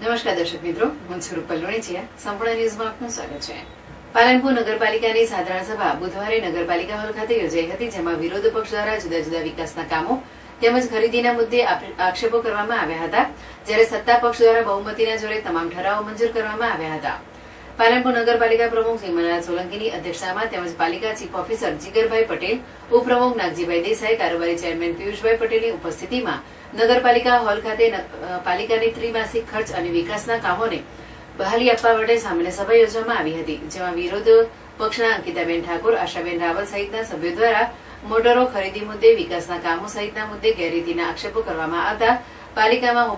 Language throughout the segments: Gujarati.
નમસ્કાર દર્શક મિત્રો, હું છું રૂપલ લોણીચિયા. સંપૂર્ણ ન્યૂઝમાં આપનું સ્વાગત છે. પાલનપુર નગરપાલિકાની સાધારણ સભા બુધવારે નગરપાલિકા હોલ ખાતે યોજાઈ હતી, જેમાં વિરોધ પક્ષ દ્વારા જુદા જુદા વિકાસના કામો તેમજ ખરીદીના મુદ્દે આક્ષેપો કરવામાં આવ્યા હતા, જ્યારે સત્તા પક્ષ દ્વારા બહુમતીના જોરે તમામ ઠરાવો મંજૂર કરવામાં આવ્યા હતા. પાલનપુર નગરપાલિકા પ્રમુખ શ્રી મનોજ સોલંકીની અધ્યક્ષતામાં તેમજ પાલિકા ચીફ ઓફિસર જીગરભાઈ પટેલ, ઉપપ્રમુખ નાગજીભાઈ દેસાઈ, કારોબારી ચેરમેન પિયુષભાઈ પટેલની ઉપસ્થિતિમાં નગરપાલિકા હોલ ખાતે પાલિકાની ત્રિમાસિક ખર્ચ અને વિકાસના કામોને બહાલી આપવા માટે સામાન્ય સભા યોજવામાં આવી હતી, જેમાં વિરોધ પક્ષના અંકિતાબેન ઠાકોર, આશાબેન રાવલ સહિતના સભ્યો દ્વારા મોટરો ખરીદી મુદ્દે, વિકાસના કામો સહિતના મુદ્દે ગેરરીતિના આક્ષેપો કરવામાં આવતા પાલિકામાં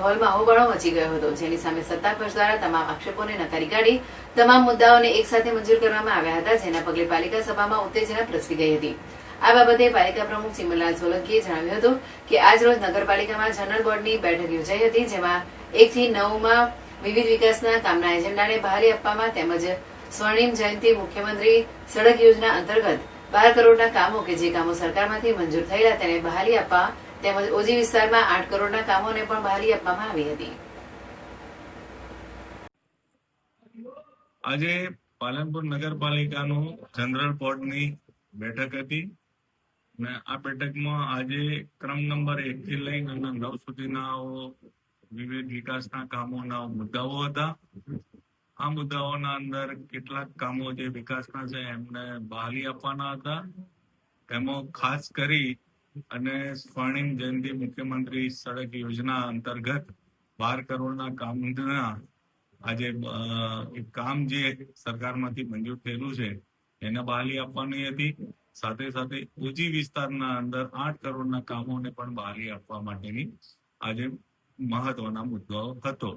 હોલમાં હોબાળો મચી ગયો હતો, જેની સામે સત્તાપક્ષ દ્વારા તમામ આક્ષેપોને નકારી કાઢી તમામ મુદ્દાઓને એકસાથે મંજૂર કરવામાં આવ્યા હતા, જેના પગલે પાલિકા સભામાં ઉત્તેજના પ્રસરી ગઈ હતી. આ બાબતે પાલિકા પ્રમુખ ચિમનલાલ સોલંકીએ જણાવ્યું હતું કે આજ રોજ નગરપાલિકામાં જનરલ બોર્ડની બેઠક યોજાઈ હતી, જેમાં 1 થી 9માં વિવિધ વિકાસના કામના એજન્ડાને બહાલી આપવામાં તેમજ સ્વર્ણિમ જયંતિ મુખ્યમંત્રી સડક યોજના અંતર્ગત 12 કરોડના કામો કે જે કામો સરકારમાંથી મંજૂર થયેલા તેને બહાલી આપવા તેમજ ઓજી વિસ્તારમાં 8 કરોડના કામોને પણ બહાલી આપવામાં આવી હતી. આજે પાલનપુર નગરપાલિકાનું જનરલ બોર્ડની બેઠક હતી અને આ બેઠકમાં આજે ક્રમ નંબર 1 થી લઈને 9 સુધીના વિવિધ વિકાસના કામોના મુદ્દાઓ હતા. આ મુદ્દાઓના અંદર કેટલાક કામો જે વિકાસના છે એમને બહાલી આપવાના હતા. તેમાં ખાસ કરી અને સ્વર્ણિમ જયંતિ મુખ્યમંત્રી સડક યોજના અંતર્ગત 12 કરોડના કામના આજે કામ જે સરકારમાંથી મંજૂર થયેલું છે એને બહાલી આપવાની હતી. સાથે સાથે ઓજી વિસ્તારના અંદર 8 કરોડના કામોને પણ બહાલી આપવા માટેની આજે મહત્વના મુદ્દાઓ હતો.